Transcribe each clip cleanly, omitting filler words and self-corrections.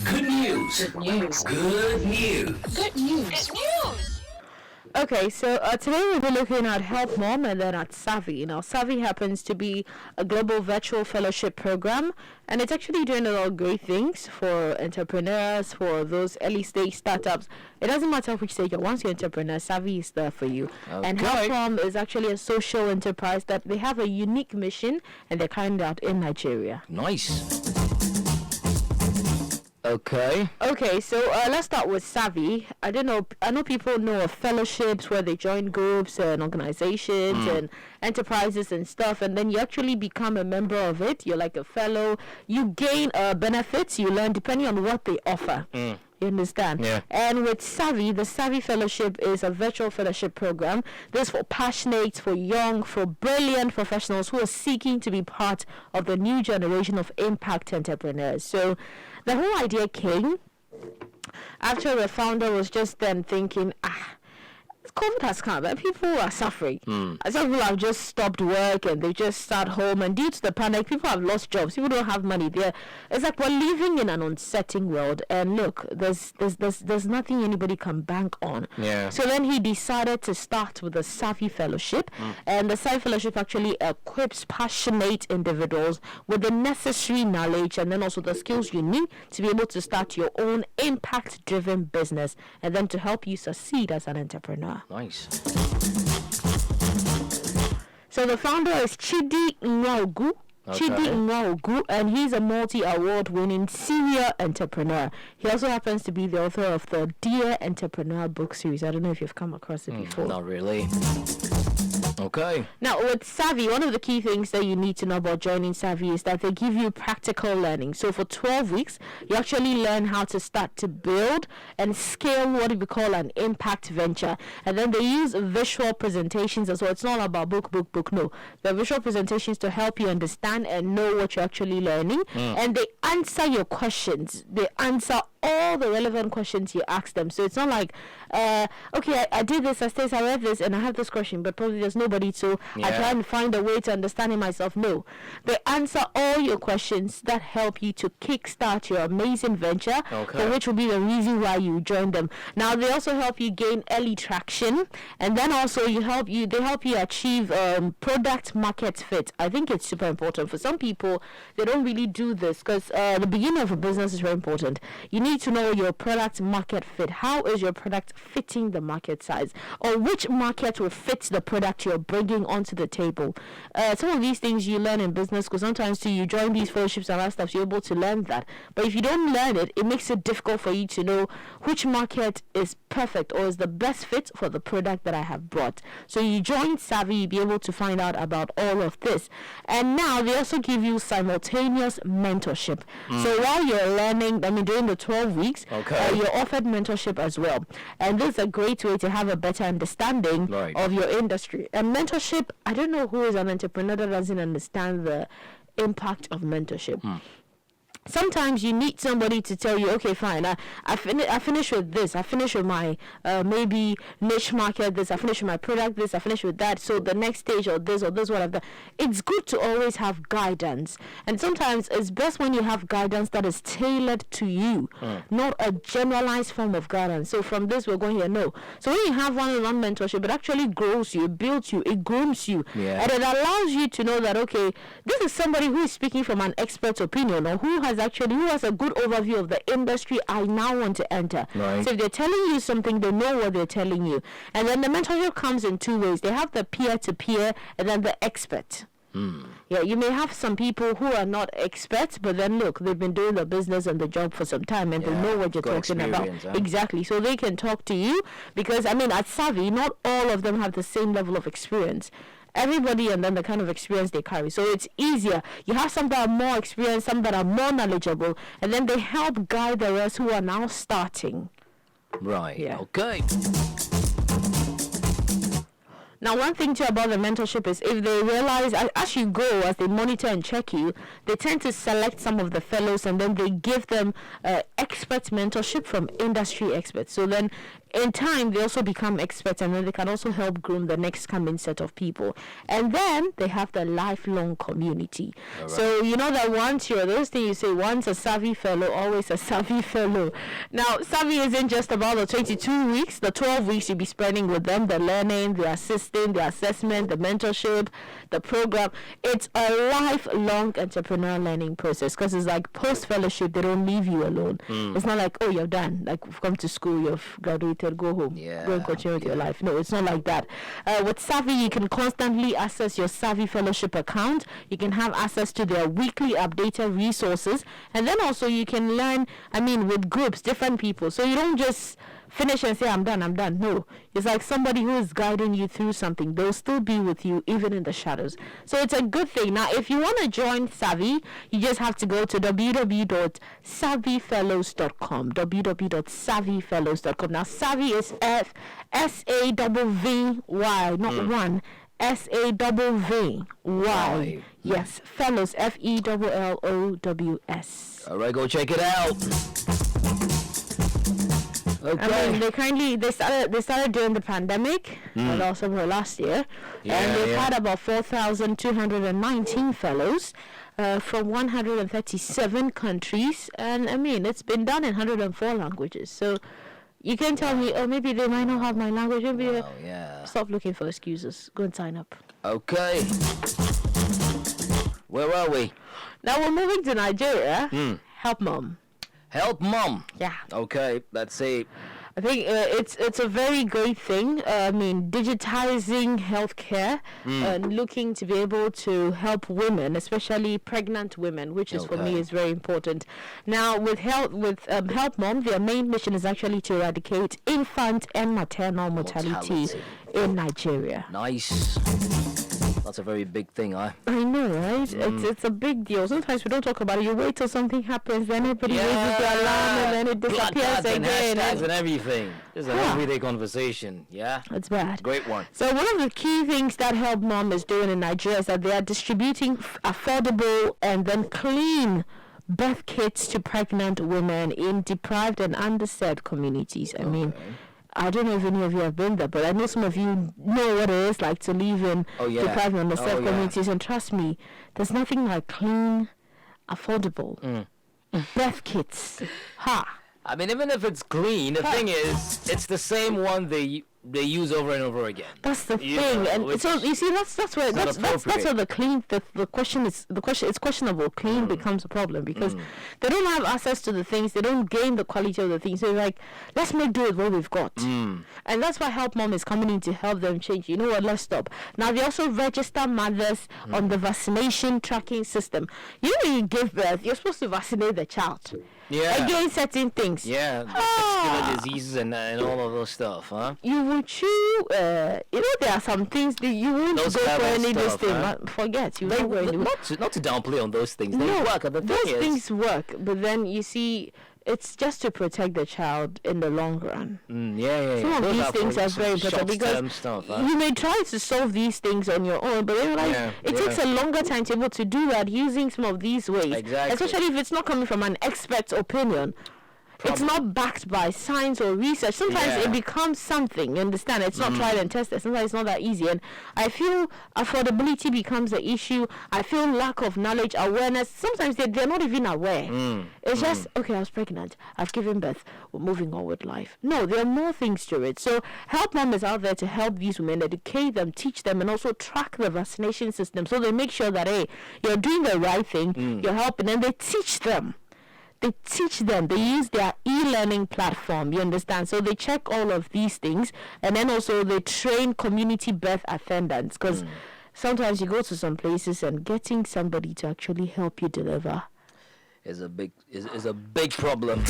Good news. Good news. Good news. Good news. Good news. Okay, so today we'll be looking at Helpmum and then at Savvy. Now, Savvy happens to be a global virtual fellowship program, and it's actually doing a lot of great things for entrepreneurs, for those early stage startups. It doesn't matter which stage, once you're an entrepreneur, Savvy is there for you. Okay. And Helpmum is actually a social enterprise that they have a unique mission, and they're carrying it out in Nigeria. Nice. Okay. Okay, so let's start with Savvy. I know people know of fellowships where they join groups and organizations and enterprises and stuff, and then you actually become a member of it. You're like a fellow. You gain benefits. You learn depending on what they offer. You understand? Yeah. And with Savvy, the Savvy Fellowship is a virtual fellowship program. This is for passionate, for young, for brilliant professionals who are seeking to be part of the new generation of impact entrepreneurs. So the whole idea came after the founder was just then thinking, COVID has come and people are suffering. Some people have just stopped work and they just sat home, and due to the pandemic, people have lost jobs. People don't have money. It's like we're living in an uncertain world, and look, there's nothing anybody can bank on. Yeah. So then he decided to start with the Savvy Fellowship, and the Savvy Fellowship actually equips passionate individuals with the necessary knowledge and then also the skills you need to be able to start your own impact-driven business, and then to help you succeed as an entrepreneur. Nice. So the founder is Chidi Nwogu. Okay. Chidi Nwogu, and he's a multi-award winning senior entrepreneur. He also happens to be the author of the Dear Entrepreneur book series. I don't know if you've come across it before. Not really. Okay. Now, with Savvy, one of the key things that you need to know about joining Savvy is that they give you practical learning. So for 12 weeks, you actually learn how to start to build and scale what we call an impact venture. And then they use visual presentations as well. It's not about book. No. The visual presentations to help you understand and know what you're actually learning. And they answer your questions. They answer all the relevant questions you ask them. So it's not like, okay, I did this, I read this, and I have this question, but probably there's nobody, so I try and find a way to understand it myself. No. They answer all your questions that help you to kickstart your amazing venture, for which will be the reason why you join them. Now, they also help you gain early traction, and then also they help you achieve product market fit. I think it's super important. For some people, they don't really do this because the beginning of a business is very important. You need to know your product market fit. How is your product fitting the market size, or which market will fit the product you're bringing onto the table? Some of these things you learn in business, because sometimes too you join these fellowships and other stuff, you're able to learn that. But if you don't learn it, it makes it difficult for you to know which market is perfect or is the best fit for the product that I have brought. So you join Savvy, you'll be able to find out about all of this. And now they also give you simultaneous mentorship. So while you're learning, during the 12 weeks, you're offered mentorship as well. And this is a great way to have a better understanding of your industry. And mentorship, I don't know who is an entrepreneur that doesn't understand the impact of mentorship. Sometimes you need somebody to tell you, okay, fine, I finish with this, I finish with my maybe niche market, this, I finish with my product, this, I finish with that, so the next stage or this, what I've done. It's good to always have guidance, and sometimes it's best when you have guidance that is tailored to you, not a generalized form of guidance. So from this, we're going here, no. So when you have one-on-one mentorship, it actually grows you, it builds you, it grooms you, and it allows you to know that, okay, this is somebody who is speaking from an expert's opinion, or who has a good overview of the industry I now want to enter. So if they're telling you something, they know what they're telling you. And then the mentorship comes in two ways. They have the peer-to-peer and then the expert. Yeah, you may have some people who are not experts, but then look, they've been doing the business and the job for some time, and they know what you're talking about. Exactly. So they can talk to you, because at Savvy, not all of them have the same level of experience. Everybody, and then the kind of experience they carry. So it's easier. You have some that are more experienced, some that are more knowledgeable, and then they help guide the rest who are now starting. Right. Yeah. Okay. Now, one thing too about the mentorship is if they realize, as you go, as they monitor and check you, they tend to select some of the fellows and then they give them expert mentorship from industry experts. So then in time, they also become experts, and then they can also help groom the next coming set of people. And then they have the lifelong community. Right. So you know that once you're those things you say, once a savvy fellow, always a savvy fellow. Now, savvy isn't just about the 22 weeks, the 12 weeks you'll be spending with them, the learning, the assisting, the assessment, the mentorship, the program. It's a lifelong entrepreneur learning process, because it's like post-fellowship, they don't leave you alone. It's not like, oh, you're done, like you've come to school, you've graduated, go home, go and continue with your life. No, it's not like that. With Savvy, you can constantly access your Savvy Fellowship account. You can have access to their weekly updated resources, and then also you can learn, with groups, different people. So you don't just finish and say, I'm done. No, it's like somebody who is guiding you through something. They'll still be with you even in the shadows. So it's a good thing. Now, if you want to join Savvy, you just have to go to www.savvyfellows.com, www.savvyfellows.com. Now, Savvy is S-A-V-V-Y, not one. S-A-V-V-Y. Yes, Fellows, F-E-L-L-O-W-S. All right, go check it out. Okay. They started during the pandemic, and also last year, and they've had about 4,219 fellows from 137 countries, and it's been done in 104 languages. So you can tell me, oh, maybe they might not have my language. Maybe stop looking for excuses. Go and sign up. Okay. Where are we? Now we're moving to Nigeria. Helpmum. Helpmum. Yeah. Okay, let's see. I think it's a very great thing. Digitizing healthcare and looking to be able to help women, especially pregnant women, which is for me is very important. Now, with Helpmum, their main mission is actually to eradicate infant and maternal mortality in Nigeria. Nice. That's a very big thing, huh? I know, right? It's a big deal. Sometimes we don't talk about it. You wait till something happens, then everybody raises the alarm, and then it disappears again. And hashtags and everything. It's an everyday conversation, yeah? It's bad. Great one. So one of the key things that Helpmum is doing in Nigeria is that they are distributing affordable and then clean birth kits to pregnant women in deprived and underserved communities. I don't know if any of you have been there, but I know some of you know what it is like to live in deprived and underserved communities. And trust me, there's nothing like clean, affordable birth kits. Even if it's clean, the thing is, it's the same one they use over and over again. That's the thing, and so you see, that's where the clean the question it's questionable. Clean becomes a problem because they don't have access to the things, they don't gain the quality of the things. So like, let's make do with what we've got, and that's why Helpmum is coming in to help them change. You know what? Let's stop. Now they also register mothers on the vaccination tracking system. You know, when you give birth, you're supposed to vaccinate the child. Against certain things. There are diseases and all of those stuff, huh? You will chew, there are some things that you won't go for any of this thing. Huh? Forget, you won't go anywhere. Not to downplay on those things. They work. Those things work, but then you see, it's just to protect the child in the long run. Some of these things are very important because you may try to solve these things on your own, but it takes a longer time to be able to do that using some of these ways. Exactly. Especially if it's not coming from an expert's opinion. It's not backed by science or research. Sometimes it becomes something, you understand? It's not tried and tested. Sometimes it's not that easy. And I feel affordability becomes the issue. I feel lack of knowledge, awareness. Sometimes they're not even aware. It's just, okay, I was pregnant. I've given birth. We're moving on with life. No, there are more things to it. So Helpmum is out there to help these women, educate them, teach them, and also track the vaccination system. So they make sure that, hey, you're doing the right thing, you're helping, and they teach them. They use their e-learning platform, you understand? So they check all of these things, and then also they train community birth attendants, because sometimes you go to some places and getting somebody to actually help you deliver is a big problem.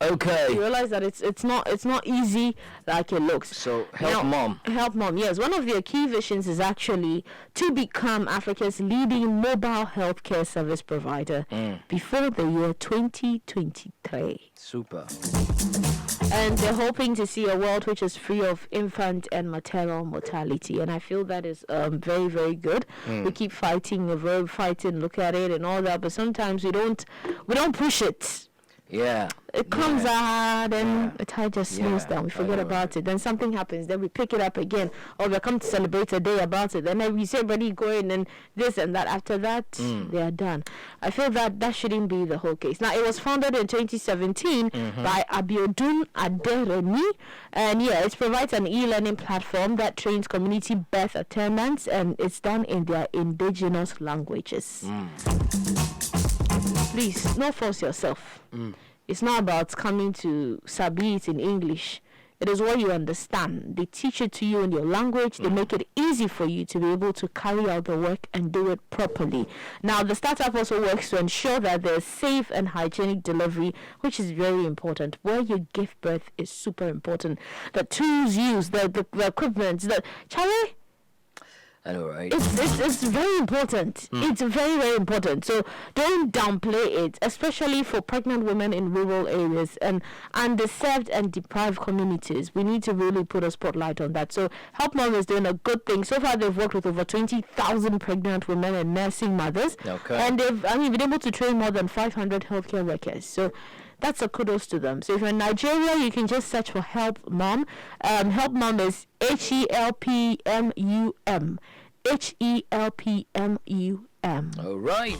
Okay. You realize that it's not easy like it looks. So Helpmum, yes. One of their key visions is actually to become Africa's leading mobile healthcare service provider before the year 2023. Super. And they're hoping to see a world which is free of infant and maternal mortality. And I feel that is very, very good. We keep fighting, look at it and all that, but sometimes we don't push it. Yeah. It comes out, then the tide just slows down. We forget about it. Then something happens. Then we pick it up again. Or we come to celebrate a day about it. Then we see everybody going and this and that. After that, they are done. I feel that shouldn't be the whole case. Now, it was founded in 2017 by Abiodun Aderemi. And it provides an e-learning platform that trains community birth attendants. And it's done in their indigenous languages. Please, don't force yourself. It's not about coming to sabi it in English. It is what you understand. They teach it to you in your language. They make it easy for you to be able to carry out the work and do it properly. Now, the startup also works to ensure that there's safe and hygienic delivery, which is very important. Where you give birth is super important. The tools used, the equipment, Charlie? I know, right? It's very important. It's very, very important. So don't downplay it, especially for pregnant women in rural areas and underserved and deprived communities. We need to really put a spotlight on that. So Helpmum is doing a good thing. So far, they've worked with over 20,000 pregnant women and nursing mothers. Okay. And they've been able to train more than 500 healthcare workers. So that's a kudos to them. So if you're in Nigeria, you can just search for Helpmum. Helpmum is HELPMUM. HELPMUM. All right.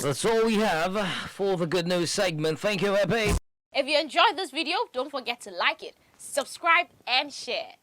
That's all we have for the good news segment. Thank you, Epi. If you enjoyed this video, don't forget to like it, subscribe, and share.